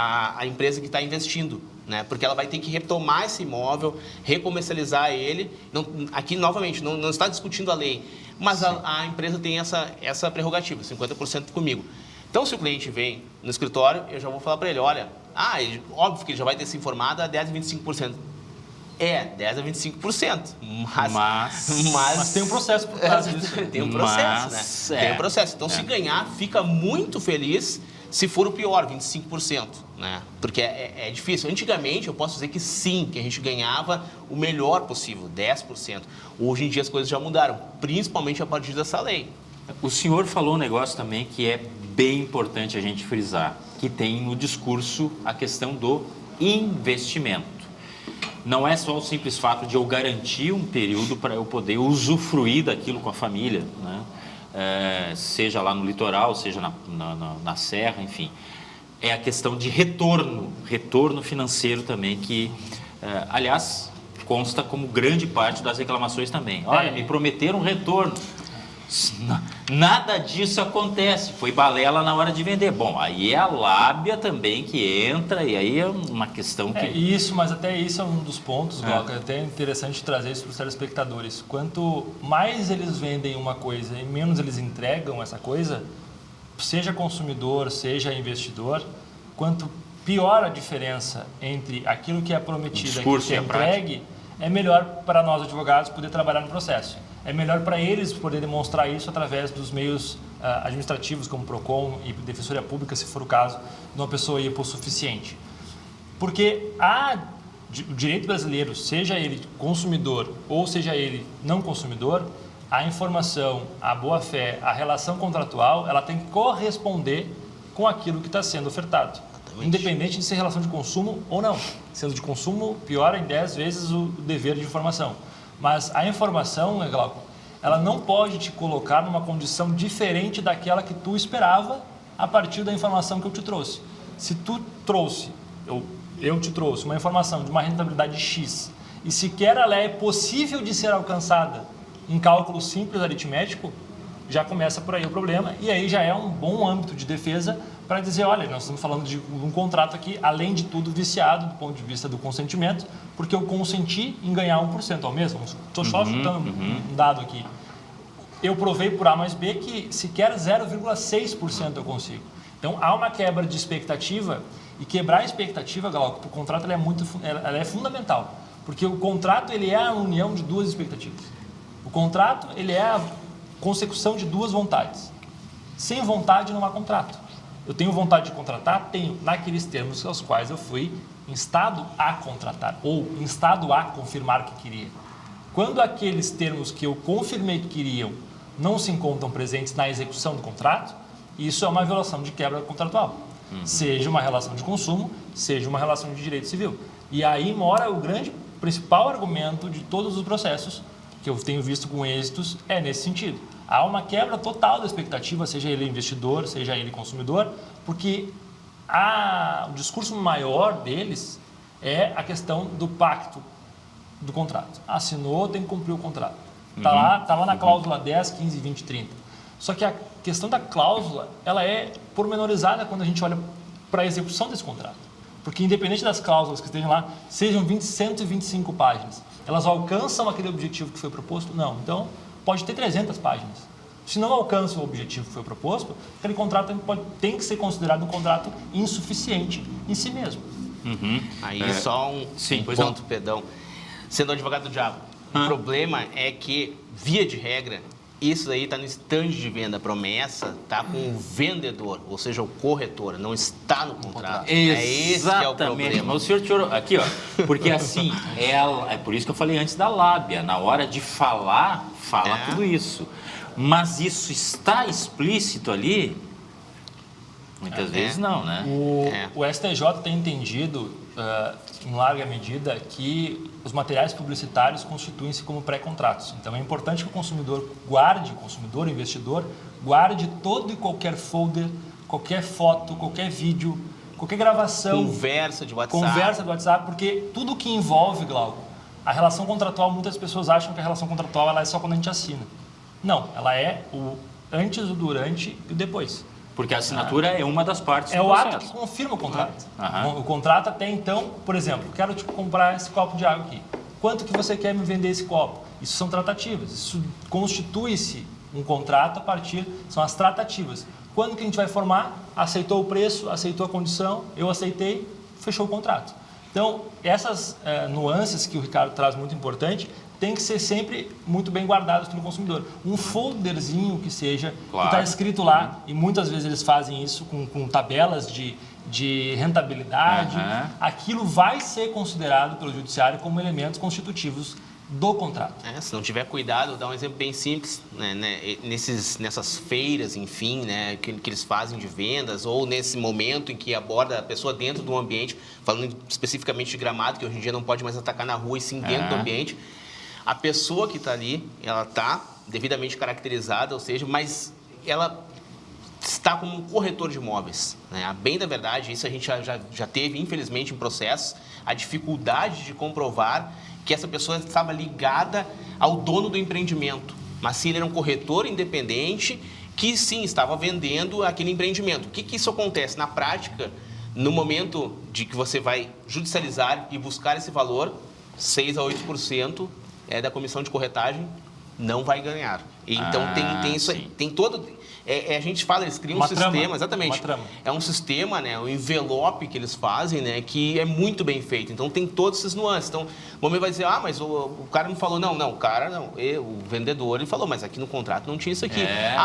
a empresa que está investindo, né? Porque ela vai ter que retomar esse imóvel, recomercializar ele. Aqui, novamente, não está discutindo a lei, mas a empresa tem essa prerrogativa, 50% comigo. Então, se o cliente vem no escritório, eu já vou falar para ele, olha, óbvio que ele já vai ter se informado a 10% e 25%. 10% a 25%. Mas tem um processo por trás disso. Tem um processo, né? Tem um processo. Então, se ganhar, fica muito feliz se for o pior, 25%, né? Porque é difícil. Antigamente, eu posso dizer que sim, que a gente ganhava o melhor possível, 10%. Hoje em dia as coisas já mudaram, principalmente a partir dessa lei. O senhor falou um negócio também que é bem importante a gente frisar, que tem no discurso a questão do investimento. Não é só o simples fato de eu garantir um período para eu poder usufruir daquilo com a família, né? Seja lá no litoral, seja na serra, enfim. É a questão de retorno financeiro também, que, aliás, consta como grande parte das reclamações também. Olha, me prometeram retorno. Nada disso acontece, foi balela na hora de vender. Bom, aí é a lábia também que entra, e aí é uma questão que... Isso, mas até isso é um dos pontos, Glauco, é até interessante trazer isso para os telespectadores. Quanto mais eles vendem uma coisa e menos eles entregam essa coisa, seja consumidor, seja investidor, quanto pior a diferença entre aquilo que é prometido e aquilo que é entregue, é melhor para nós advogados poder trabalhar no processo. É melhor para eles poder demonstrar isso através dos meios administrativos, como PROCON e Defensoria Pública, se for o caso de uma pessoa hipossuficiente. Porque o direito brasileiro, seja ele consumidor ou seja ele não consumidor, a informação, a boa-fé, a relação contratual, ela tem que corresponder com aquilo que está sendo ofertado. Independente de ser relação de consumo ou não. Sendo de consumo, piora em 10 vezes o dever de informação. Mas a informação, Glauco, ela não pode te colocar numa condição diferente daquela que tu esperava a partir da informação que eu te trouxe. Se tu trouxe, eu te trouxe uma informação de uma rentabilidade X e sequer ela é possível de ser alcançada em cálculo simples aritmético, já começa por aí o problema e aí já é um bom âmbito de defesa para dizer, olha, nós estamos falando de um contrato aqui, além de tudo, viciado do ponto de vista do consentimento, porque eu consenti em ganhar 1% ao mesmo. Estou só chutando um dado aqui. Eu provei por A mais B que sequer 0,6% eu consigo. Então, há uma quebra de expectativa e quebrar a expectativa, Glauco, para o contrato ela é fundamental, porque o contrato ele é a união de duas expectativas. O contrato ele é a consecução de duas vontades. Sem vontade não há contrato. Eu tenho vontade de contratar? Tenho, naqueles termos aos quais eu fui instado a contratar ou instado a confirmar que queria. Quando aqueles termos que eu confirmei que queriam não se encontram presentes na execução do contrato, isso é uma violação de quebra contratual. Seja uma relação de consumo, seja uma relação de direito civil. E aí mora o principal argumento de todos os processos que eu tenho visto com êxitos, é nesse sentido. Há uma quebra total da expectativa, seja ele investidor, seja ele consumidor, porque o discurso maior deles é a questão do pacto do contrato. Assinou, tem que cumprir o contrato. Está lá na cláusula 10, 15, 20, 30. Só que a questão da cláusula, ela é pormenorizada quando a gente olha para a execução desse contrato. Porque independente das cláusulas que estejam lá, sejam 125 páginas, elas alcançam aquele objetivo que foi proposto? Não. Então, pode ter 300 páginas. Se não alcança o objetivo que foi proposto, aquele contrato tem que ser considerado um contrato insuficiente em si mesmo. Aí só um ponto, perdão. Sendo advogado do diabo, o problema é que, via de regra, isso aí está no stand de venda. A promessa está com o vendedor, ou seja, o corretor, não está no contrato. Esse que é o problema. Mas o senhor tirou aqui, ó, porque assim, é por isso que eu falei antes da lábia. Na hora de fala tudo isso. Mas isso está explícito ali? Muitas vezes não, né? O STJ tem entendido, em larga medida, que os materiais publicitários constituem-se como pré-contratos. Então, é importante que o consumidor, o investidor, guarde todo e qualquer folder, qualquer foto, qualquer vídeo, qualquer gravação. Conversa de WhatsApp. Porque tudo que envolve, Glauco, a relação contratual, muitas pessoas acham que a relação contratual ela é só quando a gente assina. Não, ela é o antes, o durante e o depois. Porque a assinatura é uma das partes do processo. É o processo. ato que confirma o contrato. O contrato até então, por exemplo, quero te comprar esse copo de água aqui. Quanto que você quer me vender esse copo? Isso são tratativas. Isso constitui-se um contrato a partir, são as tratativas. Quando que a gente vai formar? Aceitou o preço, aceitou a condição, eu aceitei, fechou o contrato. Então, essas nuances que o Ricardo traz muito importante, tem que ser sempre muito bem guardadas pelo consumidor. Um folderzinho que seja, que está escrito lá, e muitas vezes eles fazem isso com tabelas de rentabilidade, aquilo vai ser considerado pelo judiciário como elementos constitutivos do contrato. Se não tiver cuidado, vou dar um exemplo bem simples, né, nessas feiras, enfim, né, que eles fazem de vendas, ou nesse momento em que aborda a pessoa dentro do ambiente, falando especificamente de Gramado, que hoje em dia não pode mais atacar na rua, e sim dentro do ambiente, a pessoa que está ali, ela está devidamente caracterizada, ou seja, mas ela está como um corretor de imóveis, né? A bem da verdade, isso a gente já teve, infelizmente, em processos, a dificuldade de comprovar que essa pessoa estava ligada ao dono do empreendimento, mas sim ele era um corretor independente que sim estava vendendo aquele empreendimento. O que isso acontece? Na prática, no momento de que você vai judicializar e buscar esse valor, 6 a 8% da comissão de corretagem não vai ganhar. Então tem isso aí, tem todo... a gente fala, eles criam um sistema, exatamente. É um sistema, né, um envelope que eles fazem, né, que é muito bem feito. Então tem todos esses nuances. Então o homem vai dizer, mas o cara não falou, não, o cara não, o vendedor ele falou, mas aqui no contrato não tinha isso aqui.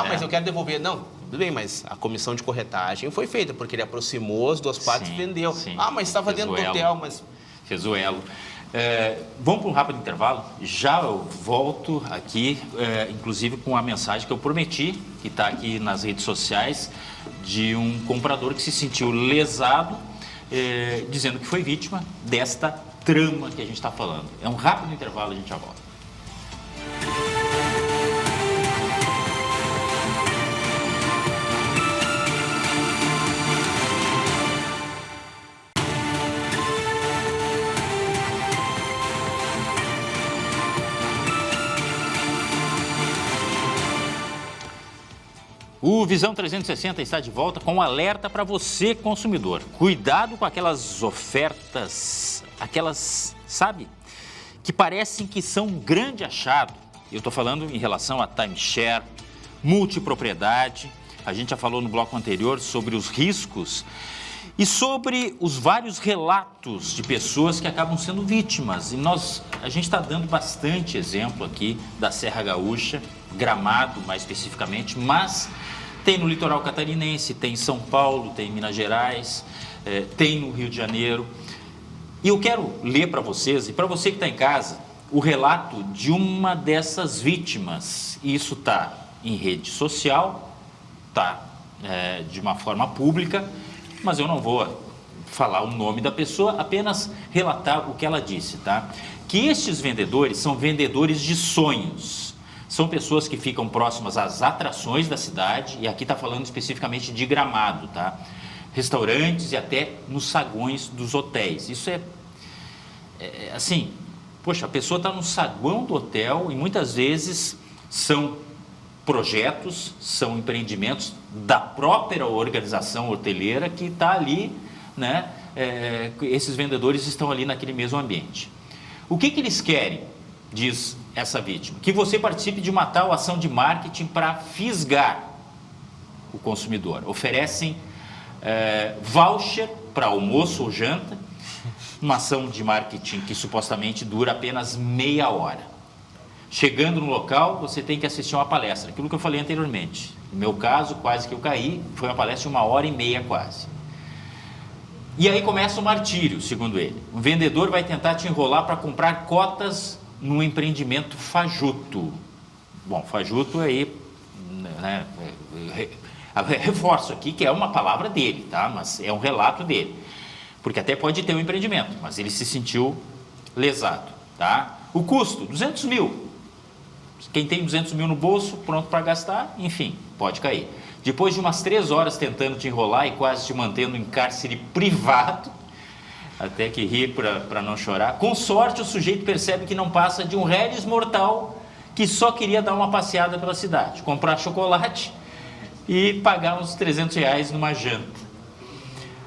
Mas eu quero devolver. Não, tudo bem, mas a comissão de corretagem foi feita porque ele aproximou as duas partes e vendeu. Sim. Mas estava dentro do hotel, mas... Fez o elo. Vamos para um rápido intervalo? Já eu volto aqui, inclusive com a mensagem que eu prometi, que está aqui nas redes sociais, de um comprador que se sentiu lesado, dizendo que foi vítima desta trama que a gente está falando. É um rápido intervalo, a gente já volta. O Visão 360 está de volta com um alerta para você, consumidor. Cuidado com aquelas ofertas, sabe, que parecem que são um grande achado. Eu estou falando em relação a timeshare, multipropriedade. A gente já falou no bloco anterior sobre os riscos e sobre os vários relatos de pessoas que acabam sendo vítimas. E a gente está dando bastante exemplo aqui da Serra Gaúcha, Gramado mais especificamente, mas tem no litoral catarinense, tem em São Paulo, tem em Minas Gerais, tem no Rio de Janeiro. E eu quero ler para vocês, e para você que está em casa, o relato de uma dessas vítimas. Isso está em rede social, está de uma forma pública, mas eu não vou falar o nome da pessoa, apenas relatar o que ela disse, tá? Que estes vendedores são vendedores de sonhos. São pessoas que ficam próximas às atrações da cidade, e aqui está falando especificamente de Gramado, tá? Restaurantes e até nos saguões dos hotéis. Isso é assim, poxa, a pessoa está no saguão do hotel e muitas vezes são projetos, são empreendimentos da própria organização hoteleira que está ali, né? Esses vendedores estão ali naquele mesmo ambiente. O que eles querem, diz essa vítima? Que você participe de uma tal ação de marketing para fisgar o consumidor. Oferecem voucher para almoço ou janta, uma ação de marketing que supostamente dura apenas meia hora. Chegando no local, você tem que assistir uma palestra, aquilo que eu falei anteriormente. No meu caso, quase que eu caí, foi uma palestra de 1h30 quase. E aí começa o martírio, segundo ele. O vendedor vai tentar te enrolar para comprar cotas num empreendimento fajuto. Bom, fajuto aí, né, reforço aqui que é uma palavra dele, tá? Mas é um relato dele. Porque até pode ter um empreendimento, mas ele se sentiu lesado, tá? O custo, 200 mil. Quem tem 200 mil no bolso, pronto para gastar, enfim, pode cair. Depois de umas 3 horas tentando te enrolar e quase te mantendo em cárcere privado, até que rir para não chorar, com sorte o sujeito percebe que não passa de um réis mortal que só queria dar uma passeada pela cidade, comprar chocolate e pagar uns R$300 numa janta.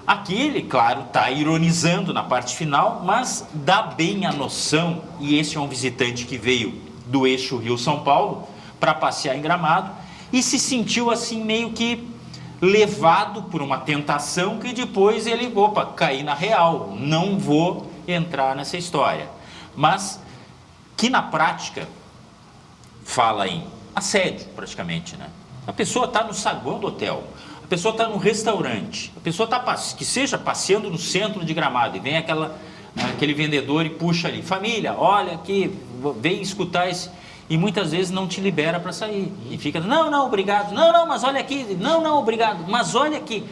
Aqui ele, claro, está ironizando na parte final, mas dá bem a noção, e esse é um visitante que veio do eixo Rio-São Paulo para passear em Gramado e se sentiu assim meio que levado por uma tentação que depois ele, caí na real, não vou entrar nessa história. Mas que na prática fala em assédio, praticamente, né? A pessoa está no saguão do hotel, a pessoa está no restaurante, a pessoa está, que seja, passeando no centro de Gramado e vem aquele vendedor e puxa ali, família, olha aqui, vem escutar esse... E muitas vezes não te libera para sair. E fica, não, obrigado, não, mas olha aqui, não, obrigado, mas olha aqui.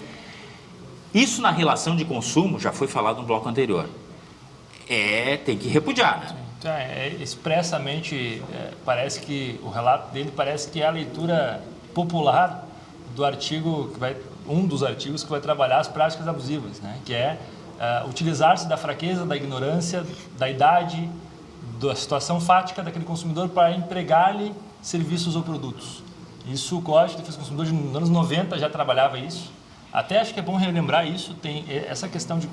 Isso na relação de consumo, já foi falado no bloco anterior, tem que repudiar, né? Então, expressamente, parece que o relato dele parece que é a leitura popular do artigo, um dos artigos que vai trabalhar as práticas abusivas, né? Que é utilizar-se da fraqueza, da ignorância, da idade, da situação fática daquele consumidor para empregar-lhe serviços ou produtos. Isso o Código de Defesa do Consumidor nos anos 90 já trabalhava isso. Até acho que é bom relembrar isso, tem essa questão de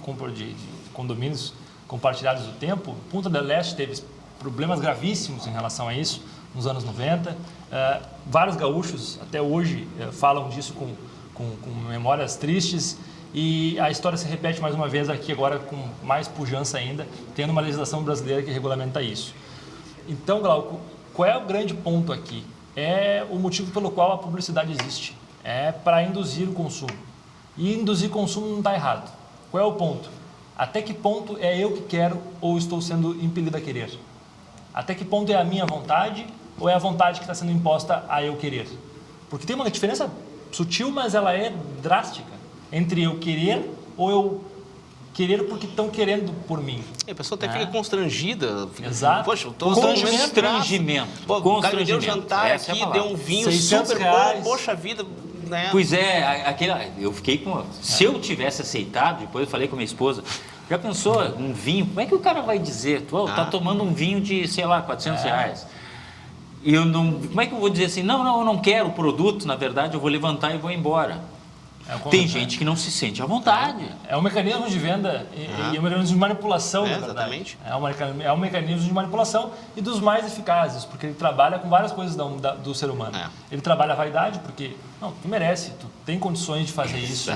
condomínios compartilhados do tempo. Punta del Este teve problemas gravíssimos em relação a isso nos anos 90. Vários gaúchos até hoje falam disso com memórias tristes. E a história se repete mais uma vez aqui agora com mais pujança ainda, tendo uma legislação brasileira que regulamenta isso. Então, Glauco, qual é o grande ponto aqui? É o motivo pelo qual a publicidade existe. É para induzir o consumo. E induzir consumo não está errado. Qual é o ponto? Até que ponto é eu que quero ou estou sendo impelido a querer? Até que ponto é a minha vontade ou é a vontade que está sendo imposta a eu querer? Porque tem uma diferença sutil, mas ela é drástica entre eu querer ou eu querer porque estão querendo por mim. A pessoa até fica constrangida. Exato. Poxa, eu tô Constrangimento. O cara me deu jantar Essa aqui, é a deu um vinho R$600. super bom, poxa vida. Né? Pois eu fiquei com... Se eu tivesse aceitado, depois eu falei com a minha esposa, já pensou um vinho, como é que o cara vai dizer? Tu tá tomando um vinho de, sei lá, R$400. E eu não... Como é que eu vou dizer assim, não, eu não quero o produto, na verdade, eu vou levantar e vou embora. Tem gente que não se sente à vontade. É um mecanismo de venda e é um mecanismo de manipulação, na verdade. Exatamente. É um mecanismo de manipulação e dos mais eficazes, porque ele trabalha com várias coisas do ser humano. Ele trabalha a vaidade, porque, não, tu merece, tu tem condições de fazer isso.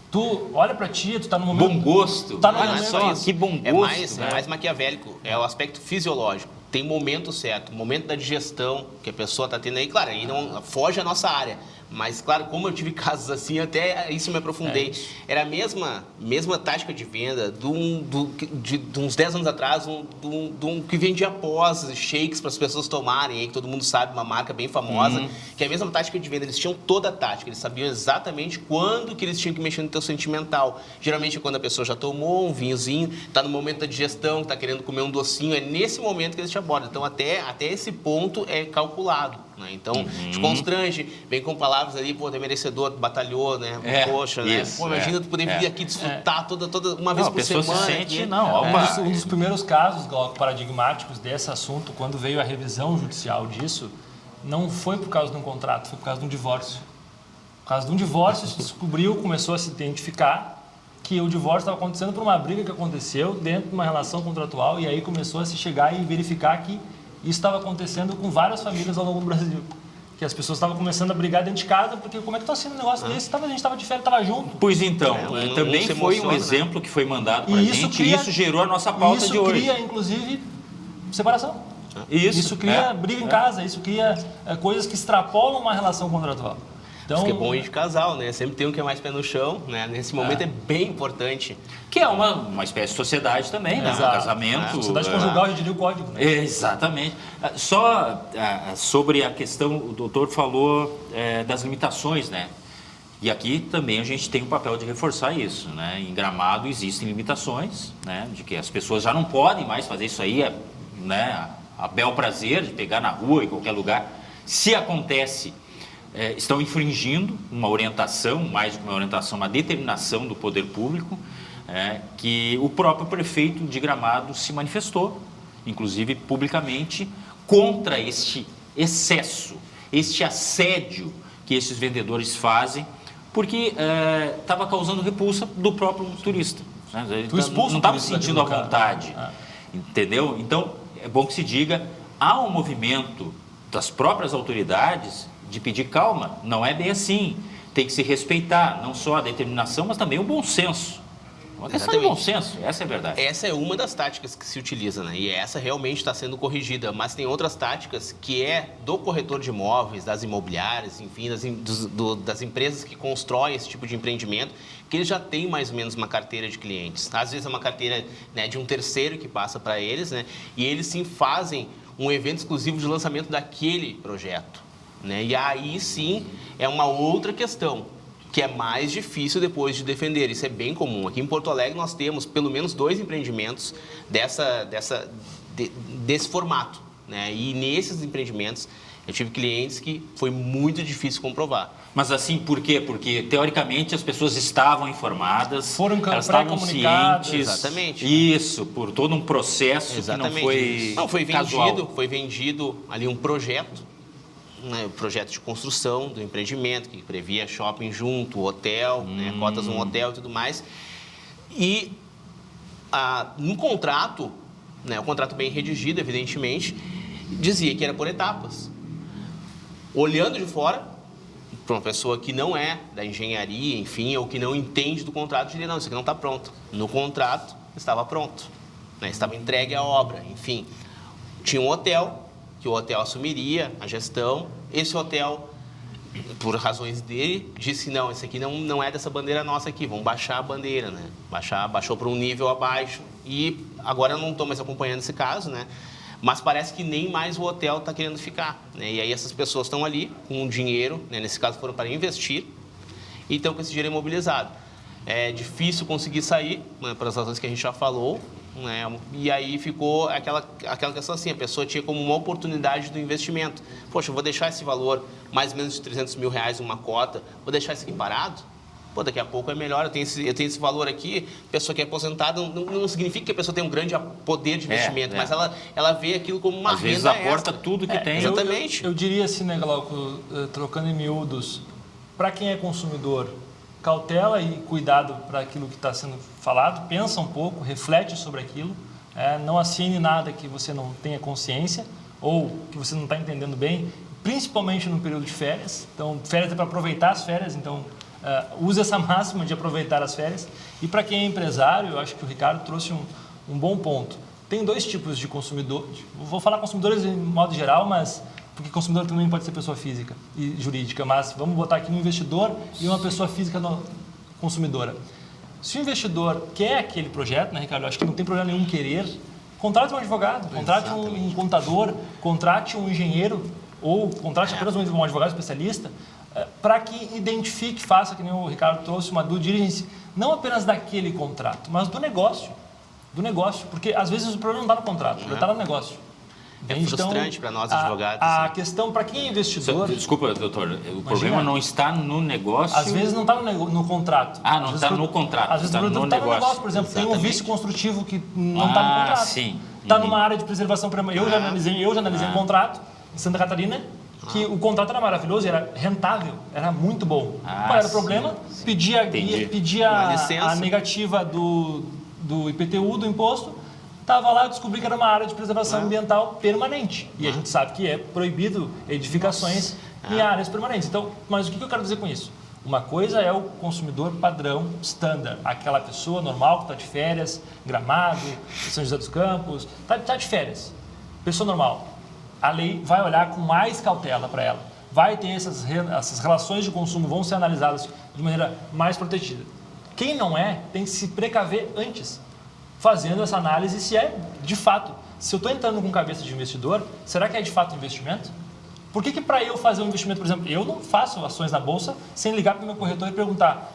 Tu olha pra ti, tu tá no momento... Bom gosto. Tá no Não é momento, só isso. Que bom gosto. É mais maquiavélico, é o aspecto fisiológico. Tem momento certo, momento da digestão que a pessoa está tendo aí. Claro, aí não foge a nossa área. Mas, claro, como eu tive casos assim, até isso me aprofundei. Era a mesma tática de venda de uns 10 anos atrás, que vendia pós, shakes para as pessoas tomarem, aí, que todo mundo sabe, uma marca bem famosa, que é a mesma tática de venda. Eles tinham toda a tática, eles sabiam exatamente quando que eles tinham que mexer no teu sentimental. Geralmente é quando a pessoa já tomou um vinhozinho, está no momento da digestão, está querendo comer um docinho, é nesse momento que eles te abordam. Então, até esse ponto é calculado. Né? Então, te constrange, vem com palavras ali, pô, é merecedor, batalhou, né? Poxa, né? Pô, imagina tu poder vir aqui desfrutar toda uma vez por semana. A pessoa se sente, um dos primeiros casos, Glauco, paradigmáticos desse assunto, quando veio a revisão judicial disso, não foi por causa de um contrato, foi por causa de um divórcio. Por causa de um divórcio, se descobriu, começou a se identificar que o divórcio estava acontecendo por uma briga que aconteceu dentro de uma relação contratual, e aí começou a se chegar e verificar que isso estava acontecendo com várias famílias ao longo do Brasil. Que as pessoas estavam começando a brigar dentro de casa, porque como é que está sendo um negócio desse? A gente estava de férias, estava junto. Pois então, também foi um exemplo que foi mandado para a gente e isso gerou a nossa pauta de hoje. Isso cria, inclusive, separação. Isso cria briga em casa, isso cria coisas que extrapolam uma relação contratual. Então, isso que é bom ir de casal, né? Sempre tem um que é mais pé no chão, né? Nesse momento é bem importante. Que é uma espécie de sociedade também, né? Um casamento. Sociedade conjugal, já diria o código. Né? Exatamente. Só sobre a questão, o doutor falou das limitações, né? E aqui também a gente tem o papel de reforçar isso, né? Em Gramado existem limitações, né? De que as pessoas já não podem mais fazer isso aí, né? A bel prazer de pegar na rua, em qualquer lugar. Se acontece... estão infringindo uma orientação, mais do que uma orientação, uma determinação do poder público, que o próprio prefeito de Gramado se manifestou, inclusive publicamente, contra este excesso, este assédio que esses vendedores fazem, porque estava causando repulsa do próprio turista. Né? Ele não estava sentindo à vontade, entendeu? Então, é bom que se diga, há um movimento das próprias autoridades de pedir calma, não é bem assim. Tem que se respeitar não só a determinação, mas também o bom senso. Uma questão de bom senso, essa é a verdade. Essa é uma das táticas que se utiliza, né? E essa realmente está sendo corrigida. Mas tem outras táticas que é do corretor de imóveis, das imobiliárias, enfim, das empresas que constroem esse tipo de empreendimento, que eles já têm mais ou menos uma carteira de clientes. Às vezes é uma carteira, né, de um terceiro que passa para eles, né? E eles sim fazem um evento exclusivo de lançamento daquele projeto, né? E aí sim é uma outra questão, que é mais difícil depois de defender. Isso é bem comum. Aqui em Porto Alegre nós temos pelo menos 2 empreendimentos desse formato, né? E nesses empreendimentos eu tive clientes que foi muito difícil comprovar. Mas assim, por quê? Porque, teoricamente, as pessoas estavam informadas, foram elas estavam pré-comunicadas. cientes. Exatamente. Isso, por todo um processo Exatamente. que não foi casual. Foi vendido ali um projeto, né, o projeto de construção do empreendimento, que previa shopping junto, hotel, né, cotas no hotel e tudo mais. E no contrato, né, o contrato bem redigido, evidentemente, dizia que era por etapas. Olhando de fora, para uma pessoa que não é da engenharia, enfim, ou que não entende do contrato, diria, não, isso aqui não está pronto. No contrato, estava pronto, né, estava entregue a obra, enfim. Tinha um hotel, que o hotel assumiria a gestão. Esse hotel, por razões dele, disse, não, esse aqui não é dessa bandeira nossa aqui, vamos baixar a bandeira, né? Baixou para um nível abaixo. E agora eu não estou mais acompanhando esse caso, né? Mas parece que nem mais o hotel está querendo ficar, né? E aí essas pessoas estão ali com o dinheiro, né? Nesse caso foram para investir, e estão com esse dinheiro imobilizado. É difícil conseguir sair, né, pelas razões que a gente já falou, né? E aí ficou aquela questão assim, a pessoa tinha como uma oportunidade do investimento. Poxa, eu vou deixar esse valor, mais ou menos de 300 mil reais uma cota, vou deixar isso aqui parado? Pô, daqui a pouco é melhor, eu tenho esse valor aqui, pessoa que é aposentada, não significa que a pessoa tem um grande poder de investimento, mas ela vê aquilo como uma Às renda vezes aporta tudo que tem. Exatamente. Eu diria assim, né, Glauco, trocando em miúdos, para quem é consumidor, cautela e cuidado para aquilo que está sendo falado, pensa um pouco, reflete sobre aquilo, não assine nada que você não tenha consciência ou que você não está entendendo bem, principalmente no período de férias. Então, férias é para aproveitar as férias, então use essa máxima de aproveitar as férias. E para quem é empresário, eu acho que o Ricardo trouxe um bom ponto. Tem 2 tipos de consumidores, vou falar consumidores em modo geral, mas porque consumidor também pode ser pessoa física e jurídica, mas vamos botar aqui um investidor e uma pessoa física consumidora. Se o investidor quer aquele projeto, né, Ricardo, eu acho que não tem problema nenhum querer, contrate um advogado, contrate um contador, contrate um engenheiro ou contrate apenas um advogado especialista para que identifique, faça, que nem o Ricardo trouxe, uma due diligence, não apenas daquele contrato, mas do negócio, porque às vezes o problema não está no contrato, ele está no negócio. É frustrante para nós advogados. A questão para quem é investidor... Desculpa, doutor, o problema não está no negócio... Às vezes não está no contrato. Não está no contrato. Às vezes está no negócio. Por exemplo, Exatamente. tem um vício construtivo que não está no contrato. Sim. Está numa área de preservação permanente. Eu já analisei um contrato em Santa Catarina que o contrato era maravilhoso, era rentável, era muito bom. Qual era o problema? Pedia a negativa do IPTU, do imposto. Estava lá, eu descobri que era uma área de preservação ambiental permanente. E a gente sabe que é proibido edificações em áreas permanentes. Então, mas o que eu quero dizer com isso? Uma coisa é o consumidor padrão, standard, aquela pessoa normal que está de férias, Gramado, São José dos Campos, está de férias. Pessoa normal. A lei vai olhar com mais cautela para ela. Vai ter essas relações de consumo, vão ser analisadas de maneira mais protegida. Quem não é, tem que se precaver antes, fazendo essa análise se é de fato. Se eu estou entrando com cabeça de investidor, será que é de fato investimento? Por que para eu fazer um investimento, por exemplo, eu não faço ações na Bolsa sem ligar para o meu corretor e perguntar,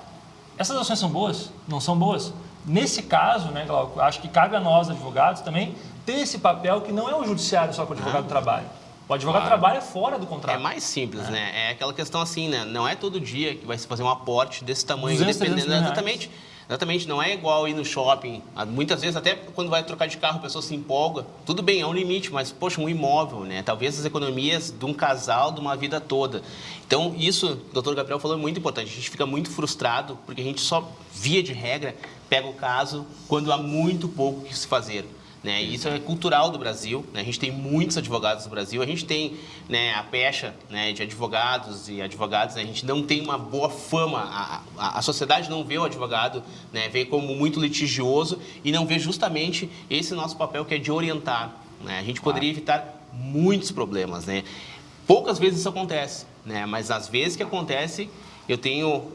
essas ações são boas? Não são boas? Nesse caso, né, Glauco, acho que cabe a nós, advogados, também ter esse papel que não é o judiciário só que o advogado trabalha. O advogado trabalha fora do contrato. É mais simples, né? É aquela questão assim, né? Não é todo dia que vai se fazer um aporte desse tamanho, 200, dependendo 300 exatamente. Exatamente, não é igual ir no shopping. Muitas vezes, até quando vai trocar de carro, a pessoa se empolga. Tudo bem, é um limite, mas, poxa, um imóvel, né? Talvez as economias de um casal, de uma vida toda. Então, isso, o doutor Gabriel falou, é muito importante. A gente fica muito frustrado, porque a gente só, via de regra, pega o caso quando há muito pouco que se fazer. né? Isso é cultural do Brasil, né? A gente tem muitos advogados no Brasil, a gente tem, né, a pecha, né, de advogados e advogadas, né? A gente não tem uma boa fama, a sociedade não vê o advogado, né, vê como muito litigioso e não vê justamente esse nosso papel que é de orientar, né? A gente poderia evitar muitos problemas, né? Poucas vezes isso acontece, né? Mas às vezes que acontece, eu tenho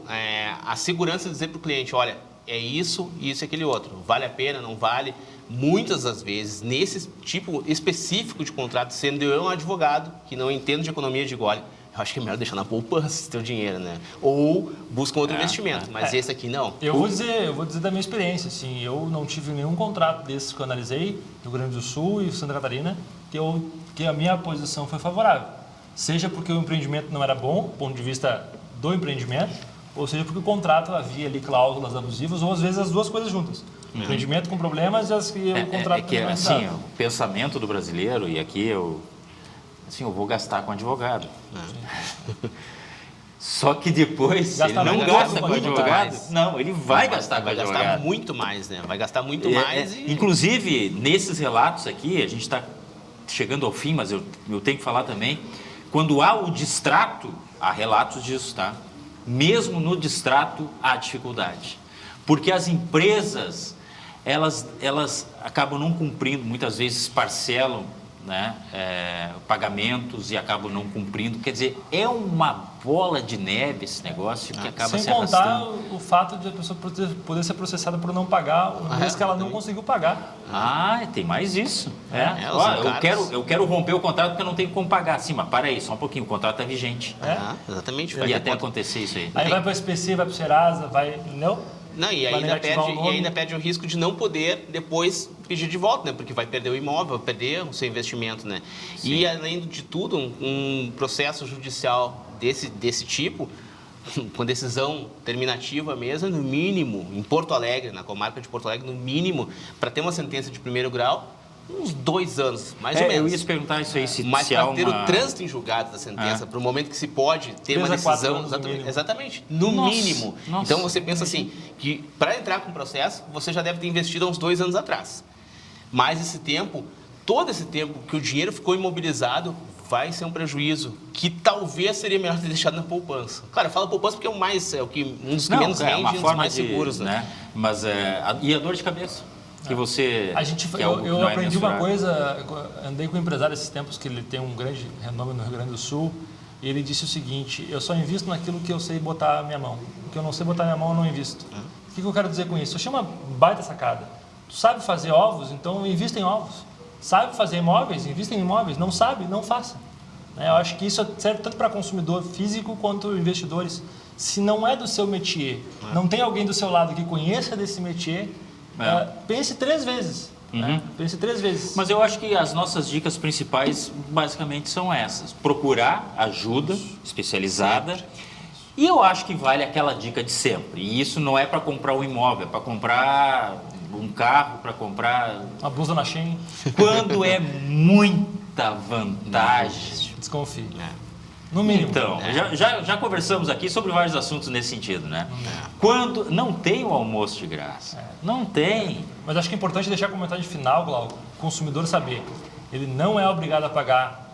a segurança de dizer para o cliente, olha, é isso e aquele outro. Vale a pena, não vale? Muitas das vezes, nesse tipo específico de contrato, sendo eu um advogado que não entendo de economia, digo, olha, eu acho que é melhor deixar na poupança esse teu dinheiro, né? Ou busca outro investimento, mas esse aqui não. Eu vou dizer da minha experiência, assim, eu não tive nenhum contrato desses que eu analisei, no Rio Grande do Sul e Santa Catarina, que a minha posição foi favorável. Seja porque o empreendimento não era bom, do ponto de vista do empreendimento, ou seja porque o contrato havia ali cláusulas abusivas, ou às vezes as duas coisas juntas. Empreendimento com problemas e o contrato que não assim, o pensamento do brasileiro, e aqui eu vou gastar com advogado. Só que depois ele não gasta com advogado. Não, ele vai gastar com advogado. Vai gastar muito mais, né? Vai gastar muito mais. Inclusive, nesses relatos aqui, a gente está chegando ao fim, mas eu tenho que falar também, quando há o distrato, há relatos disso, tá? Mesmo no distrato, há dificuldade. Porque as empresas, elas acabam não cumprindo, muitas vezes parcelam, né, pagamentos e acabam não cumprindo. Quer dizer, é uma bola de neve esse negócio que acaba se arrastando. Sem contar o fato de a pessoa poder ser processada por não pagar o mês que ela não conseguiu pagar. Tem mais isso. Eu quero romper o contrato porque eu não tenho como pagar. Sim, mas para aí, só um pouquinho, o contrato é vigente. Exatamente. E até acontecer isso aí. Aí vai para o SPC, vai para o Serasa, entendeu? Não, e ainda perde o risco de não poder depois pedir de volta, né? Porque vai perder o imóvel, vai perder o seu investimento, né? Sim. E além de tudo, um processo judicial desse tipo, com decisão terminativa mesmo, no mínimo, em Porto Alegre, na comarca de Porto Alegre, no mínimo, para ter uma sentença de primeiro grau, uns 2 anos, mais ou menos. Eu ia te perguntar isso aí, mas para ter o trânsito em julgado da sentença, para o momento que se pode ter uma decisão, exatamente, no mínimo. Então você pensa assim, que para entrar com o processo, você já deve ter investido há uns 2 anos atrás. Mas esse tempo, todo esse tempo que o dinheiro ficou imobilizado, vai ser um prejuízo que talvez seria melhor ter deixado na poupança. Claro, eu falo poupança porque um dos que menos rende e um dos mais seguros, né? Mas e a dor de cabeça? Que você... Eu aprendi uma coisa, andei com um empresário esses tempos que ele tem um grande renome no Rio Grande do Sul, e ele disse o seguinte, eu só invisto naquilo que eu sei botar a minha mão. O que eu não sei botar a minha mão, eu não invisto. O que eu quero dizer com isso? Eu achei uma baita sacada. Tu sabe fazer ovos, então invista em ovos. Sabe fazer imóveis, invista em imóveis. Não sabe, não faça. Eu acho que isso serve tanto para consumidor físico quanto investidores. Se não é do seu métier, não tem alguém do seu lado que conheça desse métier, pense 3 vezes. Pense 3 vezes. Mas eu acho que as nossas dicas principais basicamente são essas. Procurar ajuda especializada. E eu acho que vale aquela dica de sempre. E isso não é para comprar um imóvel, é para comprar um carro, para comprar... uma blusa na Shein. Quando é muita vantagem. Desconfie. No mínimo. Então, já conversamos aqui sobre vários assuntos nesse sentido, né? Quando não tem o almoço de graça. Não tem. Mas acho que é importante deixar como mensagem final, Glauco, o consumidor saber. Ele não é obrigado a pagar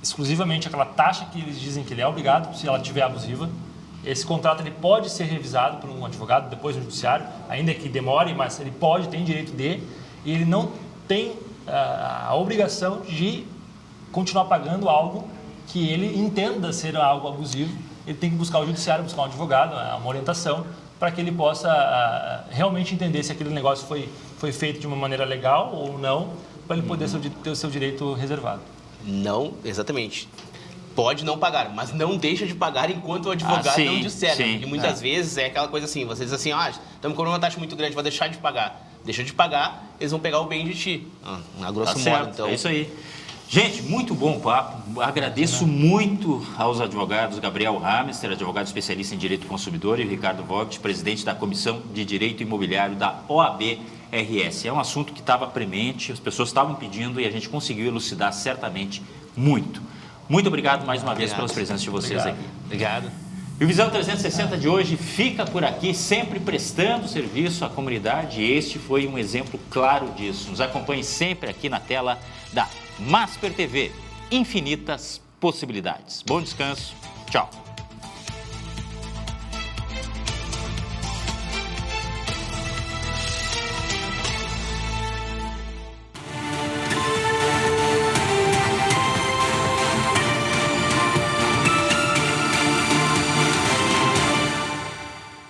exclusivamente aquela taxa que eles dizem que ele é obrigado, se ela estiver abusiva. Esse contrato ele pode ser revisado por um advogado, depois no judiciário, ainda que demore, mas ele tem direito de, e ele não tem a obrigação de continuar pagando algo que ele entenda ser algo abusivo. Ele tem que buscar o judiciário, buscar um advogado, uma orientação, para que ele possa realmente entender se aquele negócio foi feito de uma maneira legal ou não, para ele poder ter o seu direito reservado. Não, exatamente. Pode não pagar, mas não deixa de pagar enquanto o advogado não disser. Sim, porque muitas vezes é aquela coisa assim, você diz assim, estamos cobrando uma taxa muito grande, vou deixar de pagar. Deixa de pagar, eles vão pegar o bem de ti. A grosso modo, então. É isso aí. Gente, muito bom papo. Agradeço muito aos advogados Gabriel Hamester, advogado especialista em Direito do Consumidor, e Ricardo Vogt, presidente da Comissão de Direito Imobiliário da OAB-RS. É um assunto que estava premente, as pessoas estavam pedindo e a gente conseguiu elucidar certamente muito. Muito obrigado mais uma vez pelas presenças de vocês aqui. Obrigado. E o Visão 360 de hoje fica por aqui, sempre prestando serviço à comunidade. E este foi um exemplo claro disso. Nos acompanhe sempre aqui na tela da Masper TV. Infinitas possibilidades. Bom descanso. Tchau.